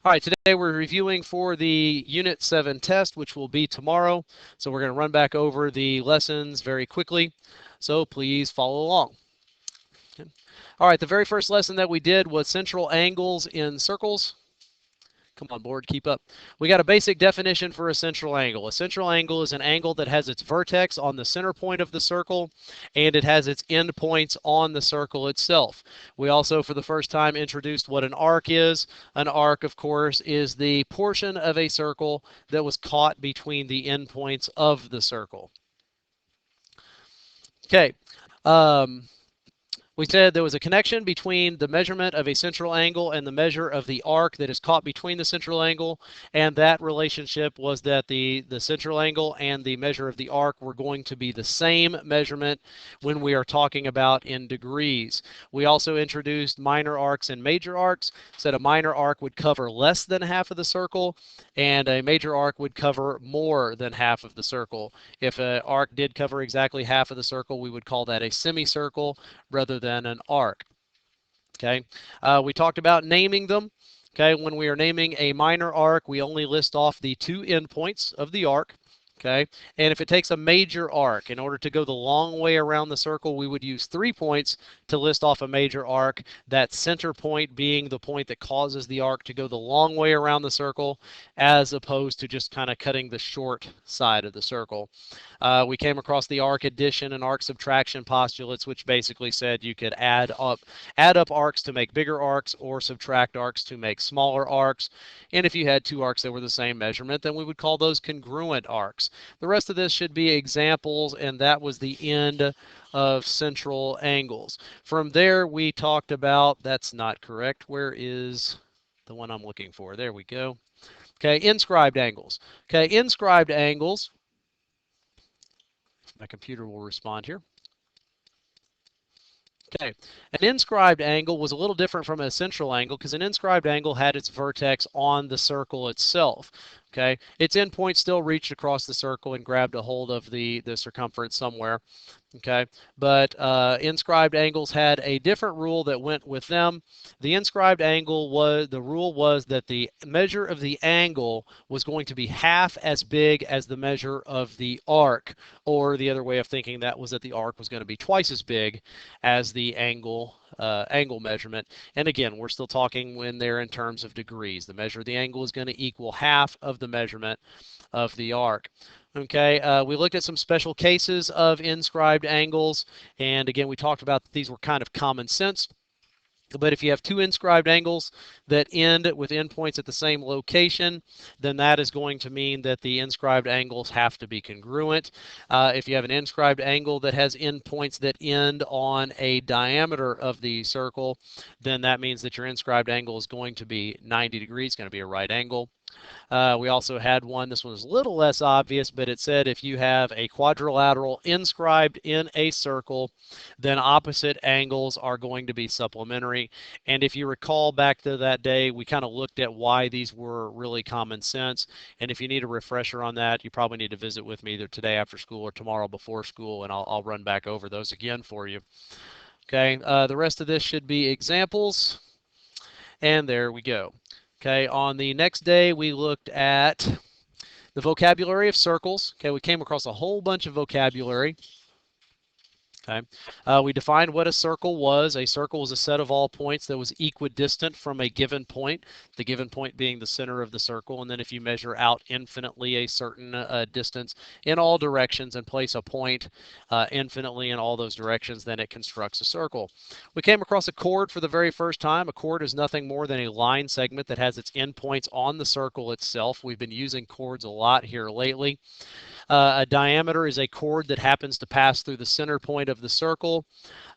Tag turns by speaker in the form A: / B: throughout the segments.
A: All right, today we're reviewing for the Unit 7 test, which will be tomorrow. So we're going to run back over the lessons very quickly. So please follow along. Okay. All right, the very first lesson that we did was central angles in circles. Come on, board, keep up. We got a basic definition for a central angle. A central angle is an angle that has its vertex on the center point of the circle, and it has its endpoints on the circle itself. We also, for the first time, introduced what an arc is. An arc, of course, is the portion of a circle that was caught between the endpoints of the circle. Okay. We said there was a connection between the measurement of a central angle and the measure of the arc that is caught between the central angle, and that relationship was that the central angle and the measure of the arc were going to be the same measurement when we are talking about in degrees. We also introduced minor arcs and major arcs, said a minor arc would cover less than half of the circle, and a major arc would cover more than half of the circle. If an arc did cover exactly half of the circle, we would call that a semicircle rather than an arc. Okay, we talked about naming them. Okay, when we are naming a minor arc, we only list off the two endpoints of the arc. Okay, and if it takes a major arc, in order to go the long way around the circle, we would use 3 points to list off a major arc, that center point being the point that causes the arc to go the long way around the circle, as opposed to just kind of cutting the short side of the circle. We came across the arc addition and arc subtraction postulates, which basically said you could add up arcs to make bigger arcs or subtract arcs to make smaller arcs. And if you had two arcs that were the same measurement, then we would call those congruent arcs. The rest of this should be examples, and that was the end of central angles. From there, we talked about, that's not correct. Where is the one I'm looking for? There we go. Okay, inscribed angles. Okay, inscribed angles. My computer will respond here. Okay, an inscribed angle was a little different from a central angle because an inscribed angle had its vertex on the circle itself. Okay, its endpoint still reached across the circle and grabbed a hold of the circumference somewhere. Okay, but inscribed angles had a different rule that went with them. The inscribed angle the rule was that the measure of the angle was going to be half as big as the measure of the arc, or the other way of thinking that was that the arc was going to be twice as big as the angle measurement. And again, we're still talking when they're in terms of degrees. The measure of the angle is going to equal half of the measurement of the arc. Okay, we looked at some special cases of inscribed angles, and again, we talked about that these were kind of common sense. But if you have two inscribed angles that end with endpoints at the same location, then that is going to mean that the inscribed angles have to be congruent. If you have an inscribed angle that has endpoints that end on a diameter of the circle, then that means that your inscribed angle is going to be 90 degrees, going to be a right angle. We also had one, this one was a little less obvious, but it said if you have a quadrilateral inscribed in a circle, then opposite angles are going to be supplementary. And if you recall back to that day, we kind of looked at why these were really common sense. And if you need a refresher on that, you probably need to visit with me either today after school or tomorrow before school, and I'll run back over those again for you. Okay, the rest of this should be examples. And there we go. Okay, on the next day, we looked at the vocabulary of circles. Okay, we came across a whole bunch of vocabulary. Okay, we defined what a circle was. A circle was a set of all points that was equidistant from a given point, the given point being the center of the circle. And then if you measure out infinitely a certain distance in all directions and place a point infinitely in all those directions, then it constructs a circle. We came across a chord for the very first time. A chord is nothing more than a line segment that has its endpoints on the circle itself. We've been using chords a lot here lately. A diameter is a chord that happens to pass through the center point of the circle.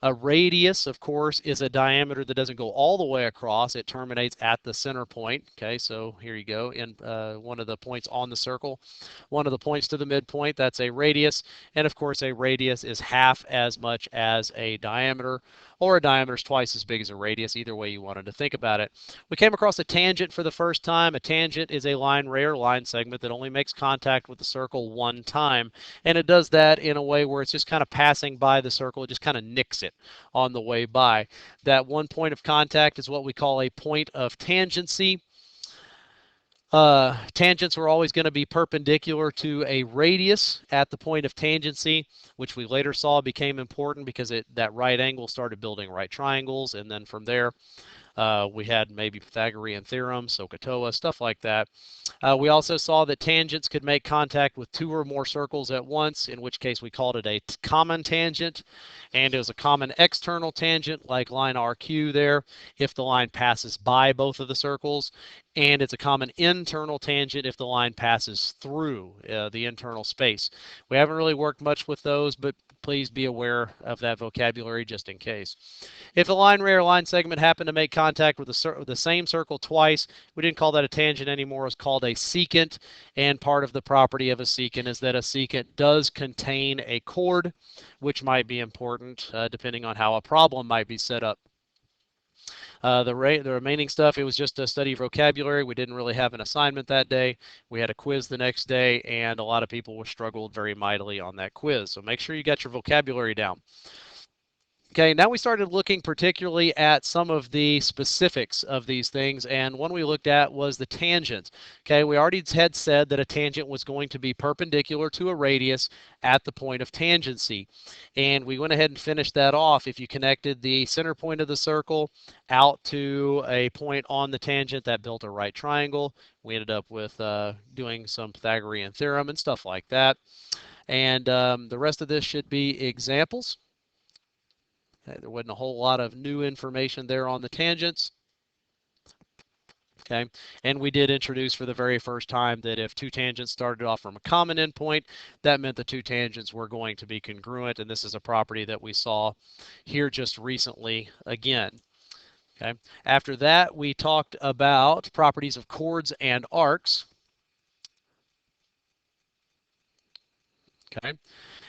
A: A radius, of course, is a diameter that doesn't go all the way across. It terminates at the center point. Okay, so here you go in one of the points on the circle. One of the points to the midpoint, that's a radius. And of course, a radius is half as much as a diameter, or a diameter is twice as big as a radius, either way you wanted to think about it. We came across a tangent for the first time. A tangent is a line ray or line segment that only makes contact with the circle one time, and it does that in a way where it's just kind of passing by the circle. It just kind of nicks it on the way by. That one point of contact is what we call a point of tangency. Tangents were always going to be perpendicular to a radius at the point of tangency, which we later saw became important because that right angle started building right triangles, and then from there we had maybe Pythagorean theorem, SOHCAHTOA, stuff like that. We also saw that tangents could make contact with two or more circles at once, in which case we called it a common tangent, and it was a common external tangent, like line RQ there, if the line passes by both of the circles, and it's a common internal tangent if the line passes through the internal space. We haven't really worked much with those, but please be aware of that vocabulary just in case. If the line ray or line segment happened to make contact with the same circle twice, we didn't call that a tangent anymore. It's called a secant, and part of the property of a secant is that a secant does contain a chord, which might be important depending on how a problem might be set up. The remaining stuff, it was just a study of vocabulary. We didn't really have an assignment that day. We had a quiz the next day, and a lot of people struggled very mightily on that quiz. So make sure you got your vocabulary down. Okay, now we started looking particularly at some of the specifics of these things, and one we looked at was the tangent. Okay, we already had said that a tangent was going to be perpendicular to a radius at the point of tangency, and we went ahead and finished that off. If you connected the center point of the circle out to a point on the tangent, that built a right triangle. We ended up with doing some Pythagorean theorem and stuff like that, and the rest of this should be examples. There wasn't a whole lot of new information there on the tangents. Okay, and we did introduce for the very first time that if two tangents started off from a common endpoint, that meant the two tangents were going to be congruent, and this is a property that we saw here just recently again. Okay, after that we talked about properties of chords and arcs. Okay.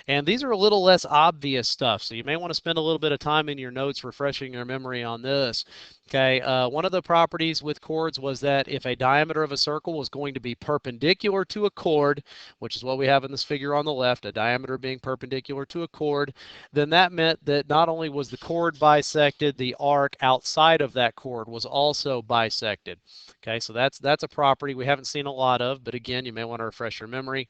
A: And these are a little less obvious stuff, so you may want to spend a little bit of time in your notes refreshing your memory on this. Okay, one of the properties with chords was that if a diameter of a circle was going to be perpendicular to a chord, which is what we have in this figure on the left, a diameter being perpendicular to a chord, then that meant that not only was the chord bisected, the arc outside of that chord was also bisected. Okay, so that's a property we haven't seen a lot of, but again, you may want to refresh your memory.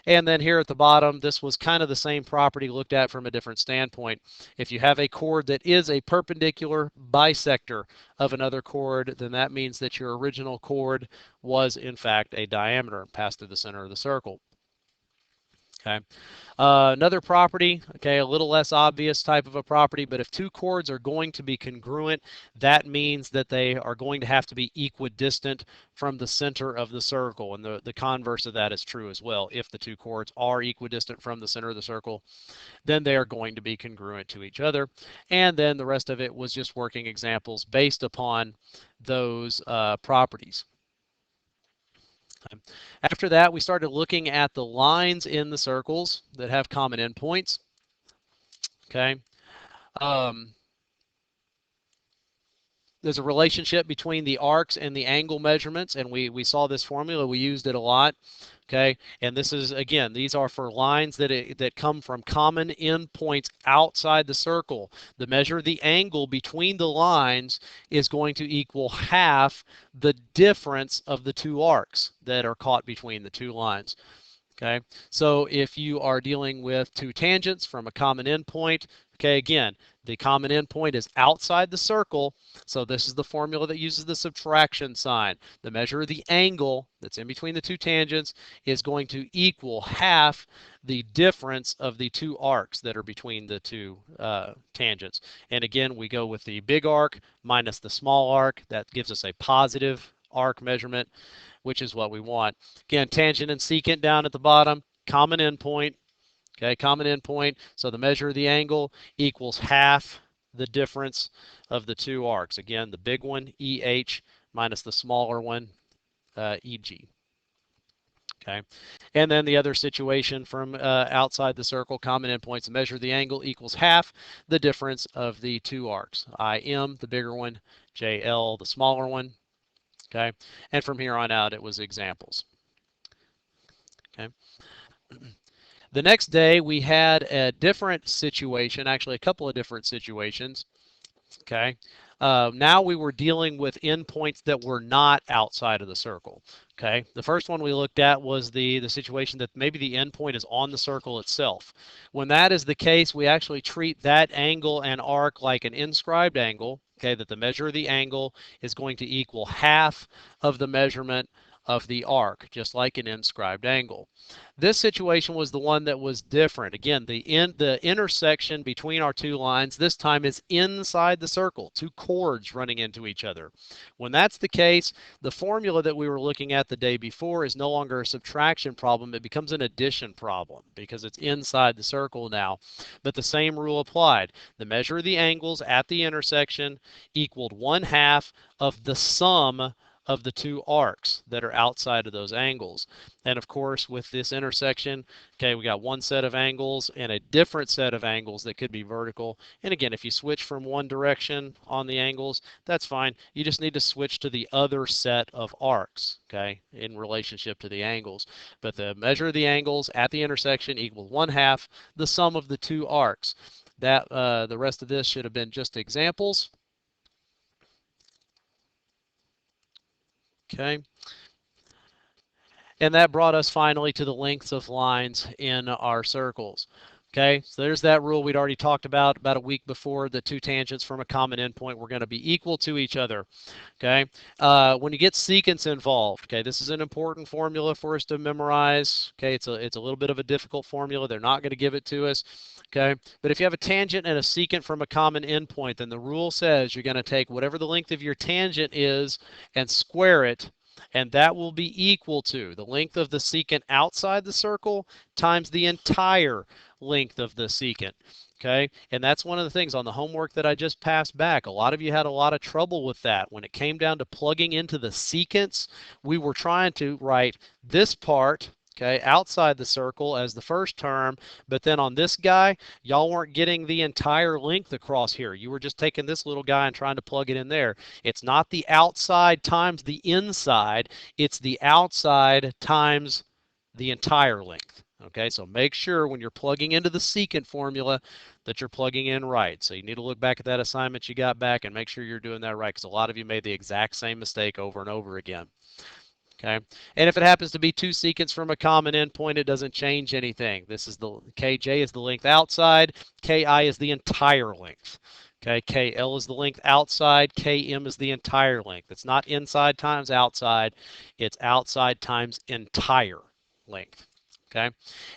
A: And then here at the bottom, this was kind of the same property looked at from a different standpoint. If you have a chord that is a perpendicular bisector of another chord, then that means that your original chord was in fact a diameter passed through the center of the circle. Okay. Another property, okay, a little less obvious type of a property, but if two chords are going to be congruent, that means that they are going to have to be equidistant from the center of the circle, and the converse of that is true as well. If the two chords are equidistant from the center of the circle, then they are going to be congruent to each other. And then the rest of it was just working examples based upon those properties. After that, we started looking at the lines in the circles that have common endpoints. Okay. There's a relationship between the arcs and the angle measurements, and we saw this formula. We used it a lot. Okay, and this is, again, these are for lines that come from common endpoints outside the circle. The measure of the angle between the lines is going to equal half the difference of the two arcs that are caught between the two lines. Okay, so if you are dealing with two tangents from a common endpoint, okay, again, the common endpoint is outside the circle, so this is the formula that uses the subtraction sign. The measure of the angle that's in between the two tangents is going to equal half the difference of the two arcs that are between the two tangents. And again, we go with the big arc minus the small arc. That gives us a positive arc measurement, which is what we want. Again, tangent and secant down at the bottom, common endpoint. Okay, common endpoint. So the measure of the angle equals half the difference of the two arcs. Again, the big one, EH, minus the smaller one, EG. Okay, and then the other situation from outside the circle, common endpoints, the measure of the angle equals half the difference of the two arcs. IM, the bigger one, JL, the smaller one. Okay, and from here on out, it was examples. Okay. The next day, we had a different situation, actually a couple of different situations. Okay. Now we were dealing with endpoints that were not outside of the circle. Okay, the first one we looked at was the situation that maybe the endpoint is on the circle itself. When that is the case, we actually treat that angle and arc like an inscribed angle. Okay, that the measure of the angle is going to equal half of the measurement of the arc, just like an inscribed angle. This situation was the one that was different. Again, the intersection between our two lines this time is inside the circle, two chords running into each other. When that's the case, the formula that we were looking at the day before is no longer a subtraction problem. It becomes an addition problem because it's inside the circle now. But the same rule applied. The measure of the angles at the intersection equaled 1/2 of the sum of the two arcs that are outside of those angles. And of course, with this intersection, okay, we got one set of angles and a different set of angles that could be vertical. And again, if you switch from one direction on the angles, that's fine. You just need to switch to the other set of arcs, okay, in relationship to the angles. But the measure of the angles at the intersection equals 1/2 the sum of the two arcs. That the rest of this should have been just examples. Okay. And that brought us finally to the lengths of lines in our circles. Okay, so there's that rule we'd already talked about a week before. The two tangents from a common endpoint were going to be equal to each other. Okay, when you get secants involved, okay, this is an important formula for us to memorize. Okay, it's a little bit of a difficult formula. They're not going to give it to us. Okay, but if you have a tangent and a secant from a common endpoint, then the rule says you're going to take whatever the length of your tangent is and square it, and that will be equal to the length of the secant outside the circle times the entire length of the secant. Okay, and that's one of the things on the homework that I just passed back. A lot of you had a lot of trouble with that. When it came down to plugging into the secants, we were trying to write this part, okay, outside the circle as the first term, but then on this guy, y'all weren't getting the entire length across here. You were just taking this little guy and trying to plug it in there. It's not the outside times the inside, it's the outside times the entire length. Okay, so make sure when you're plugging into the secant formula that you're plugging in right. So you need to look back at that assignment you got back and make sure you're doing that right, because a lot of you made the exact same mistake over and over again. Okay, and if it happens to be two secants from a common endpoint, it doesn't change anything. This is the Kj is the length outside, Ki is the entire length. Okay, KL is the length outside, Km is the entire length. It's not inside times outside, it's outside times entire length. Okay,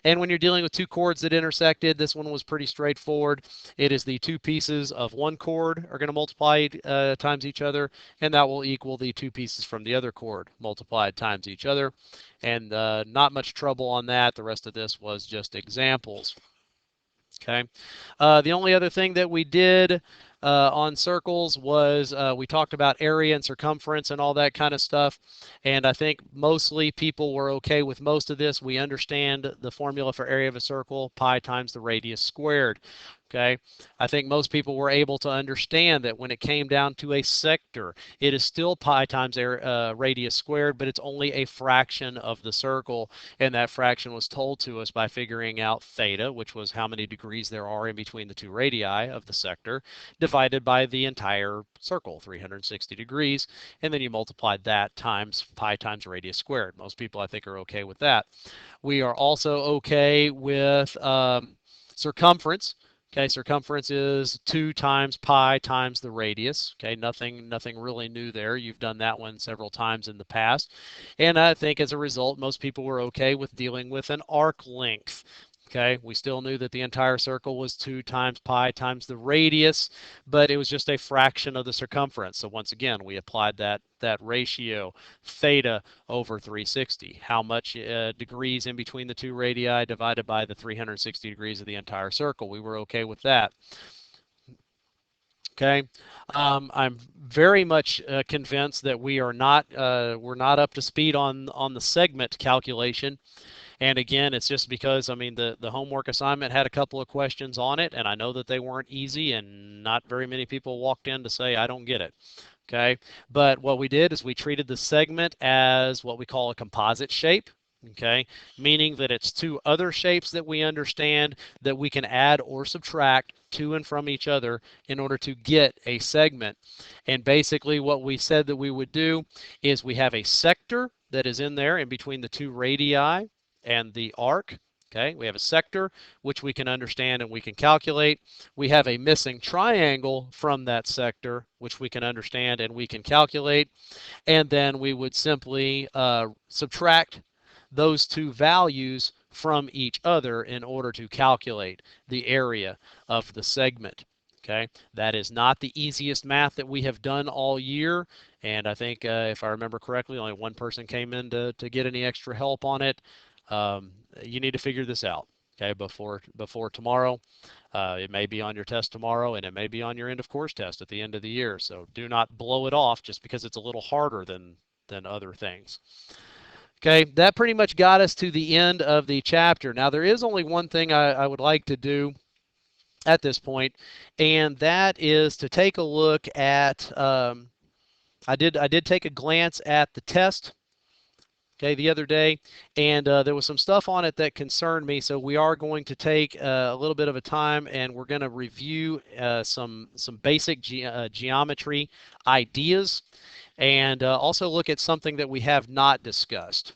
A: and when you're dealing with two chords that intersected, this one was pretty straightforward. It is the two pieces of one chord are going to multiply times each other, and that will equal the two pieces from the other chord multiplied times each other. And not much trouble on that. The rest of this was just examples. Okay, the only other thing that we did on circles was we talked about area and circumference and all that kind of stuff. And I think mostly people were okay with most of this. We understand the formula for area of a circle, pi times the radius squared. Okay, I think most people were able to understand that when it came down to a sector, it is still pi times radius squared, but it's only a fraction of the circle, and that fraction was told to us by figuring out theta, which was how many degrees there are in between the two radii of the sector, divided by the entire circle, 360 degrees, and then you multiplied that times pi times radius squared. Most people, I think, are okay with that. We are also okay with circumference. Okay, circumference is 2 times pi times the radius. Okay, nothing really new there. You've done that one several times in the past. And I think as a result, most people were okay with dealing with an arc length. Okay, we still knew that the entire circle was 2 times pi times the radius, but it was just a fraction of the circumference. So once again, we applied that ratio, theta over 360. How much degrees in between the two radii divided by the 360 degrees of the entire circle. We were okay with that. Okay, I'm very much convinced that we're not up to speed on the segment calculation. And again, it's just because, I mean, the homework assignment had a couple of questions on it, and I know that they weren't easy, and not very many people walked in to say, I don't get it. Okay, but what we did is we treated the segment as what we call a composite shape. okay? Meaning that it's two other shapes that we understand that we can add or subtract to and from each other in order to get a segment. And basically what we said that we would do is we have a sector that is in there in between the two radii and the arc. Okay, we have a sector which we can understand and we can calculate. We have a missing triangle from that sector which we can understand and we can calculate. And then we would simply subtract those two values from each other in order to calculate the area of the segment. Okay, that is not the easiest math that we have done all year, and I think if I remember correctly, only one person came in to get any extra help on it. You need to figure this out, okay, before tomorrow. It may be on your test tomorrow, and it may be on your end of course test at the end of the year. So do not blow it off just because it's a little harder than other things. Okay, that pretty much got us to the end of the chapter. Now there is only one thing I would like to do at this point, and that is to take a look at. I did take a glance at the test, okay, the other day, and there was some stuff on it that concerned me. So we are going to take a little bit of a time, and we're going to review some basic geometry ideas, and also look at something that we have not discussed.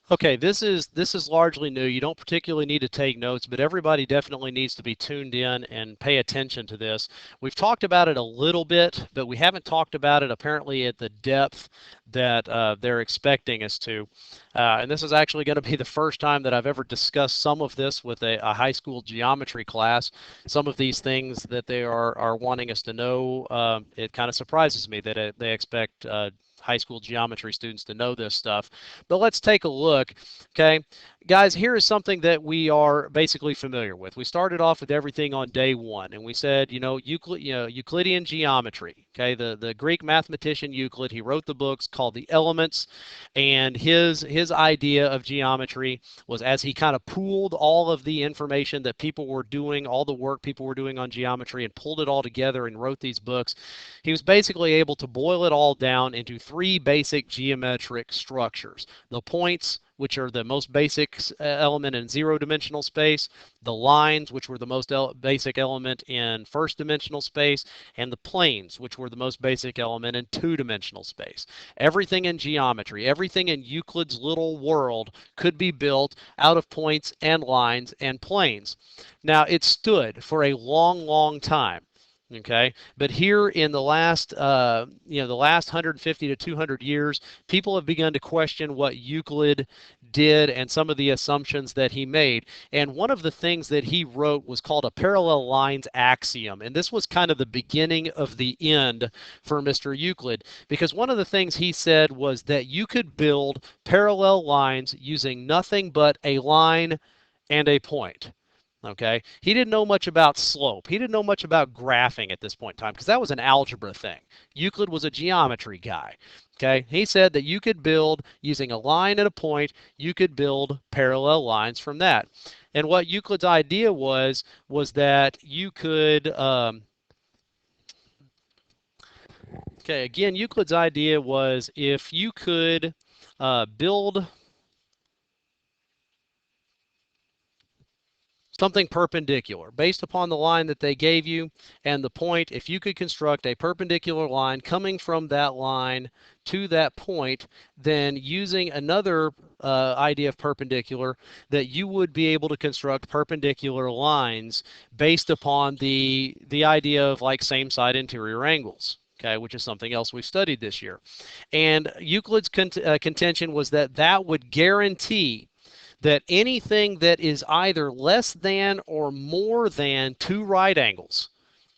A: Okay, this is largely new. You don't particularly need to take notes, but everybody definitely needs to be tuned in and pay attention to this. We've talked about it a little bit, but we haven't talked about it apparently at the depth that they're expecting us to. And this is actually going to be the first time that I've ever discussed some of this with a high school geometry class. Some of these things that they are wanting us to know, it kind of surprises me that they expect high school geometry students to know this stuff. But let's take a look, okay? Guys, here is something that we are basically familiar with. We started off with everything on day one, and we said, Euclidean geometry, okay? The Greek mathematician Euclid, he wrote the books called the Elements, and his idea of geometry was as he kind of pooled all of the information that people were doing, all the work people were doing on geometry, and pulled it all together and wrote these books. He was basically able to boil it all down into three basic geometric structures. The points, which are the most basic element in zero-dimensional space, the lines, which were the most basic element in first-dimensional space, and the planes, which were the most basic element in two-dimensional space. Everything in geometry, everything in Euclid's little world could be built out of points and lines and planes. Now, it stood for a long, long time. Okay, but here in the last, the last 150 to 200 years, people have begun to question what Euclid did and some of the assumptions that he made. And one of the things that he wrote was called a parallel lines axiom. And this was kind of the beginning of the end for Mr. Euclid, because one of the things he said was that you could build parallel lines using nothing but a line and a point. Okay, he didn't know much about slope. He didn't know much about graphing at this point in time because that was an algebra thing. Euclid was a geometry guy. Okay, he said that you could build using a line and a point, you could build parallel lines from that. And what Euclid's idea was that you could, okay, again, Euclid's idea was if you could build something perpendicular based upon the line that they gave you and the point. If you could construct a perpendicular line coming from that line to that point, then using another idea of perpendicular, that you would be able to construct perpendicular lines based upon the idea of like same side interior angles. Okay, which is something else we've studied this year. And Euclid's contention was that that would guarantee that anything that is either less than or more than two right angles,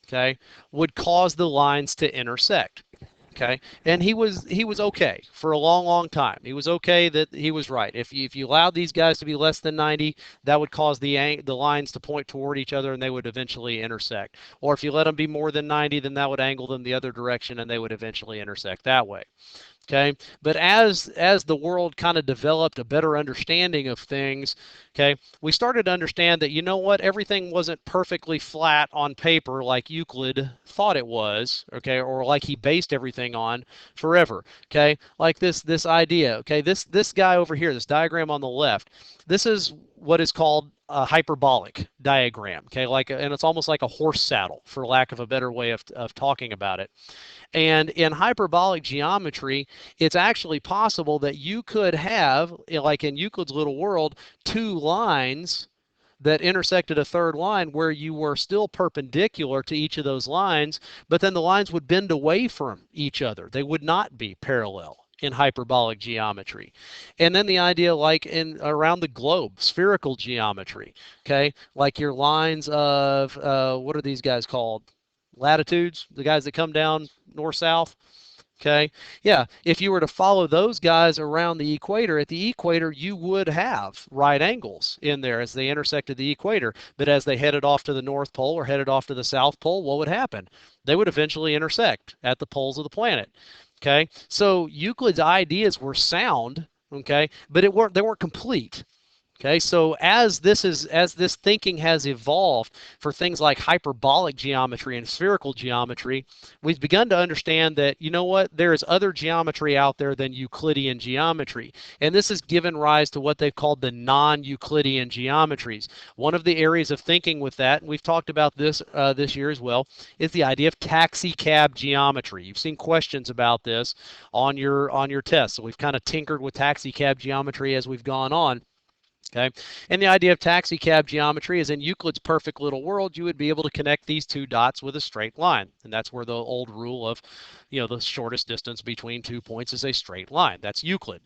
A: okay, would cause the lines to intersect. Okay, and he was okay for a long, long time. He was okay that he was right. If you allowed these guys to be less than 90, that would cause the lines to point toward each other and they would eventually intersect. Or if you let them be more than 90, then that would angle them the other direction and they would eventually intersect that way. Okay, but as the world kind of developed a better understanding of things, okay, we started to understand that, you know what, everything wasn't perfectly flat on paper like Euclid thought it was, okay, or like he based everything on forever. Okay, like this idea, okay, this guy over here, this diagram on the left, this is what is called a hyperbolic diagram. Okay, and it's almost like a horse saddle, for lack of a better way of talking about it. And in hyperbolic geometry, it's actually possible that you could have, like in Euclid's little world, two lines that intersected a third line where you were still perpendicular to each of those lines, but then the lines would bend away from each other. They would not be parallel in hyperbolic geometry. And then the idea, like in around the globe, spherical geometry, okay, like your lines of what are these guys called? Latitudes, the guys that come down north south. Okay, yeah, if you were to follow those guys around the equator, at the equator you would have right angles in there as they intersected the equator. But as they headed off to the North Pole or headed off to the South Pole, what would happen? They would eventually intersect at the poles of the planet. Okay, so Euclid's ideas were sound, okay, but they weren't complete. Okay, so as this thinking has evolved for things like hyperbolic geometry and spherical geometry, we've begun to understand that, you know what, there is other geometry out there than Euclidean geometry. And this has given rise to what they've called the non-Euclidean geometries. One of the areas of thinking with that, and we've talked about this this year as well, is the idea of taxicab geometry. You've seen questions about this on your test. So we've kind of tinkered with taxicab geometry as we've gone on. Okay, and the idea of taxicab geometry is in Euclid's perfect little world, you would be able to connect these two dots with a straight line. And that's where the old rule of, the shortest distance between 2 points is a straight line. That's Euclid.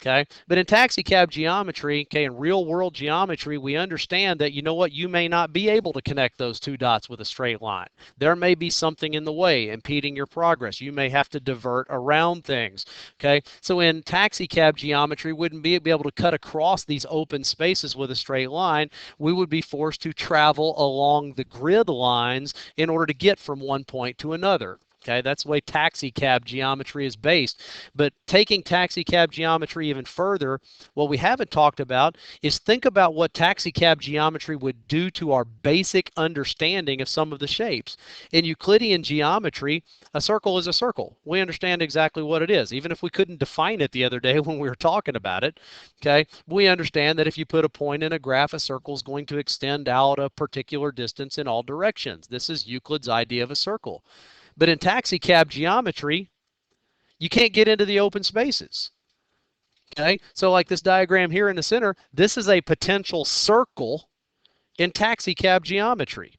A: Okay, but in taxicab geometry, okay, in real world geometry, we understand that, you know what, you may not be able to connect those two dots with a straight line. There may be something in the way impeding your progress. You may have to divert around things. Okay, so in taxicab geometry, we wouldn't be able to cut across these open spaces with a straight line. We would be forced to travel along the grid lines in order to get from one point to another. Okay, that's the way taxicab geometry is based. But taking taxicab geometry even further, what we haven't talked about is think about what taxicab geometry would do to our basic understanding of some of the shapes. In Euclidean geometry, a circle is a circle. We understand exactly what it is, even if we couldn't define it the other day when we were talking about it. Okay, we understand that if you put a point in a graph, a circle is going to extend out a particular distance in all directions. This is Euclid's idea of a circle. But in taxicab geometry, you can't get into the open spaces. Okay, so like this diagram here in the center, this is a potential circle in taxicab geometry.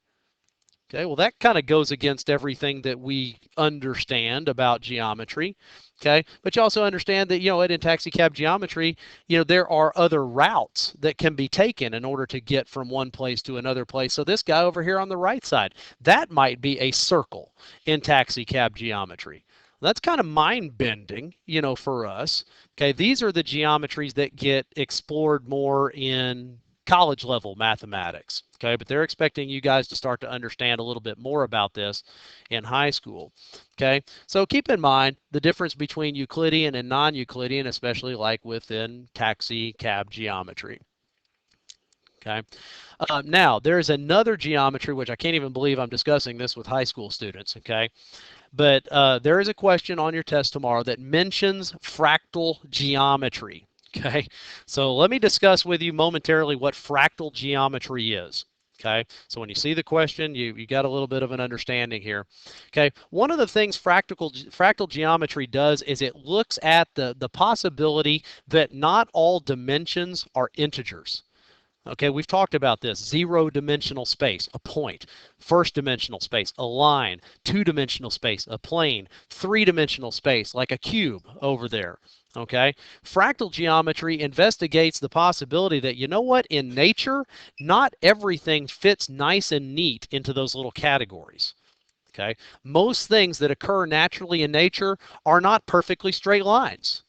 A: Okay, well, that kind of goes against everything that we understand about geometry. Okay, but you also understand that, in taxicab geometry, there are other routes that can be taken in order to get from one place to another place. So this guy over here on the right side, that might be a circle in taxicab geometry. That's kind of mind-bending, for us. Okay, these are the geometries that get explored more in college level mathematics. Okay, but they're expecting you guys to start to understand a little bit more about this in high school. Okay, so keep in mind the difference between Euclidean and non-Euclidean, especially like within taxicab geometry. Okay, now there's another geometry which I can't even believe I'm discussing this with high school students. Okay, but there is a question on your test tomorrow that mentions fractal geometry. Okay, so let me discuss with you momentarily what fractal geometry is. Okay, so when you see the question, you got a little bit of an understanding here. Okay, one of the things fractal geometry does is it looks at the possibility that not all dimensions are integers. Okay, we've talked about this. Zero-dimensional space, a point. First-dimensional space, a line. Two-dimensional space, a plane. Three-dimensional space, like a cube over there. Okay, fractal geometry investigates the possibility that, you know what, in nature, not everything fits nice and neat into those little categories. Okay, most things that occur naturally in nature are not perfectly straight lines.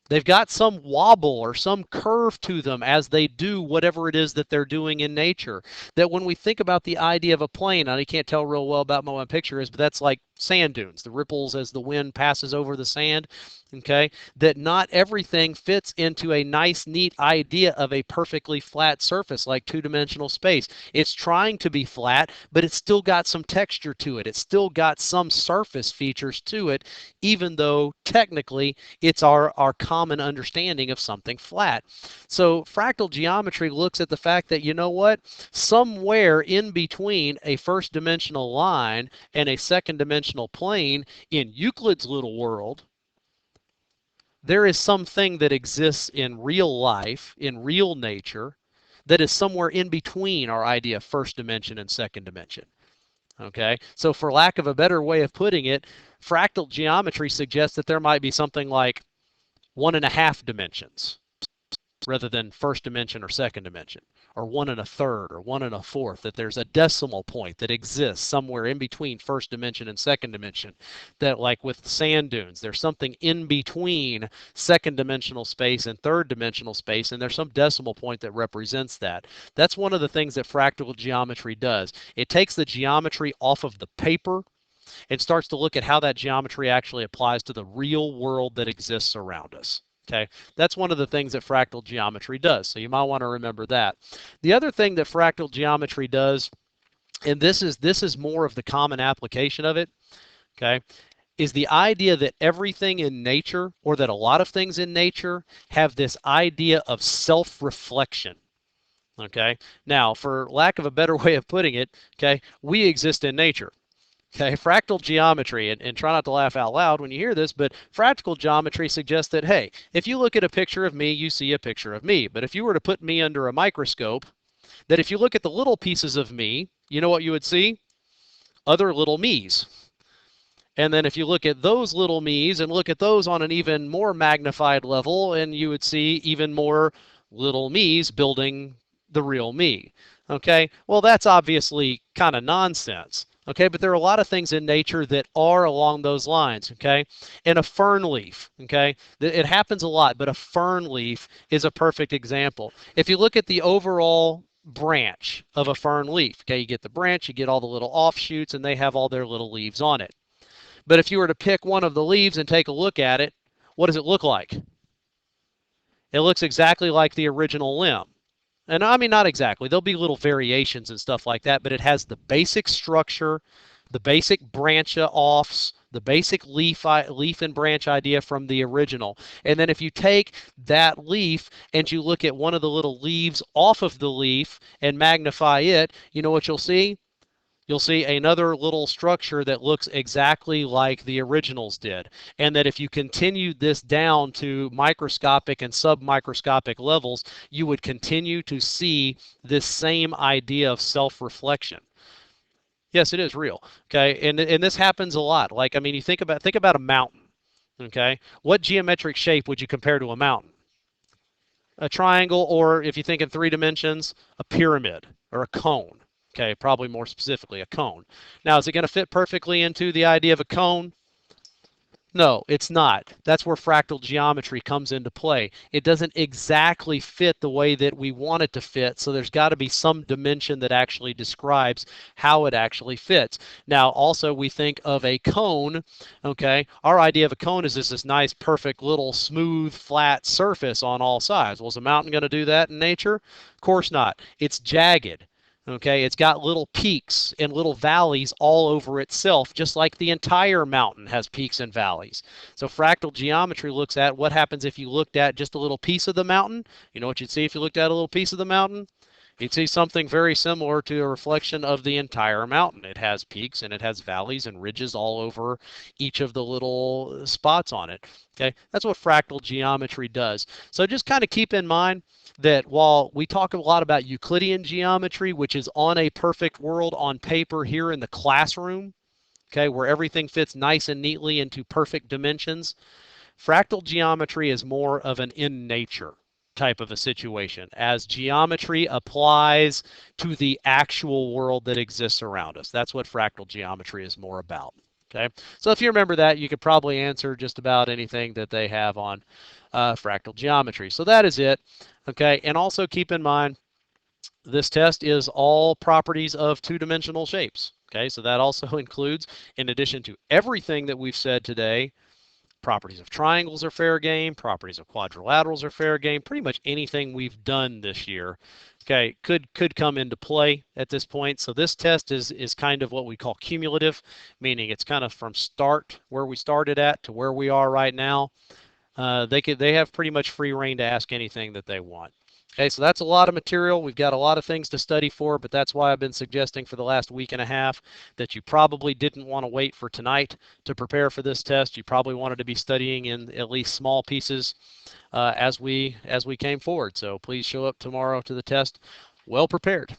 A: They've got some wobble or some curve to them as they do whatever it is that they're doing in nature. That when we think about the idea of a plane, and I can't tell real well about what my picture is, but that's like sand dunes, the ripples as the wind passes over the sand, okay, that not everything fits into a nice, neat idea of a perfectly flat surface like two-dimensional space. It's trying to be flat, but it's still got some texture to it. It's still got some surface features to it, even though technically it's our common understanding of something flat. So fractal geometry looks at the fact that, you know what, somewhere in between a first dimensional line and a second dimensional plane in Euclid's little world, there is something that exists in real life, in real nature, that is somewhere in between our idea of first dimension and second dimension. Okay, so for lack of a better way of putting it, fractal geometry suggests that there might be something like 1.5 dimensions rather than first dimension or second dimension, or 1 1/3 or 1 1/4, that there's a decimal point that exists somewhere in between first dimension and second dimension, that like with sand dunes, there's something in between second dimensional space and third dimensional space, and there's some decimal point that represents that. That's one of the things that fractal geometry does. It takes the geometry off of the paper and starts to look at how that geometry actually applies to the real world that exists around us. Okay, that's one of the things that fractal geometry does, so you might want to remember that. The other thing that fractal geometry does, and this is more of the common application of it, okay, is the idea that everything in nature, or that a lot of things in nature, have this idea of self-reflection. Okay, now for lack of a better way of putting it, okay, we exist in nature. Okay, fractal geometry, and try not to laugh out loud when you hear this, but fractal geometry suggests that, hey, if you look at a picture of me, you see a picture of me. But if you were to put me under a microscope, that if you look at the little pieces of me, you know what you would see? Other little me's. And then if you look at those little me's and look at those on an even more magnified level, and you would see even more little me's building the real me. Okay, well, that's obviously kind of nonsense. Okay, but there are a lot of things in nature that are along those lines. Okay, and a fern leaf, okay, it happens a lot, but a fern leaf is a perfect example. If you look at the overall branch of a fern leaf, okay, you get the branch, you get all the little offshoots, and they have all their little leaves on it. But if you were to pick one of the leaves and take a look at it, what does it look like? It looks exactly like the original limb. And I mean, not exactly. There'll be little variations and stuff like that, but it has the basic structure, the basic branch offs, the basic leaf and branch idea from the original. And then if you take that leaf and you look at one of the little leaves off of the leaf and magnify it, you know what you'll see? You'll see another little structure that looks exactly like the originals did. And that if you continued this down to microscopic and submicroscopic levels, you would continue to see this same idea of self-reflection. Yes, it is real. Okay, and this happens a lot. Like, I mean, you think about a mountain. Okay, what geometric shape would you compare to a mountain? A triangle, or if you think in 3 dimensions, a pyramid or a cone. Okay, probably more specifically, a cone. Now, is it going to fit perfectly into the idea of a cone? No, it's not. That's where fractal geometry comes into play. It doesn't exactly fit the way that we want it to fit, so there's got to be some dimension that actually describes how it actually fits. Now, also, we think of a cone, okay? Our idea of a cone is this nice, perfect, little, smooth, flat surface on all sides. Well, is a mountain going to do that in nature? Of course not. It's jagged. Okay, it's got little peaks and little valleys all over itself, just like the entire mountain has peaks and valleys. So fractal geometry looks at what happens if you looked at just a little piece of the mountain. You know what you'd see if you looked at a little piece of the mountain? You'd see something very similar to a reflection of the entire mountain. It has peaks and it has valleys and ridges all over each of the little spots on it. Okay, that's what fractal geometry does. So just kind of keep in mind that while we talk a lot about Euclidean geometry, which is on a perfect world on paper here in the classroom, okay, where everything fits nice and neatly into perfect dimensions, fractal geometry is more of an in nature type of a situation, as geometry applies to the actual world that exists around us. That's what fractal geometry is more about. Okay, so if you remember that, you could probably answer just about anything that they have on fractal geometry. So that is it. Okay, and also keep in mind, this test is all properties of two-dimensional shapes. Okay, so that also includes, in addition to everything that we've said today, properties of triangles are fair game, properties of quadrilaterals are fair game, pretty much anything we've done this year, okay, could come into play at this point. So this test is kind of what we call cumulative, meaning it's kind of from start where we started at to where we are right now. They have pretty much free reign to ask anything that they want. Okay, so that's a lot of material. We've got a lot of things to study for, but that's why I've been suggesting for the last week and a half that you probably didn't want to wait for tonight to prepare for this test. You probably wanted to be studying in at least small pieces as we came forward. So please show up tomorrow to the test well prepared.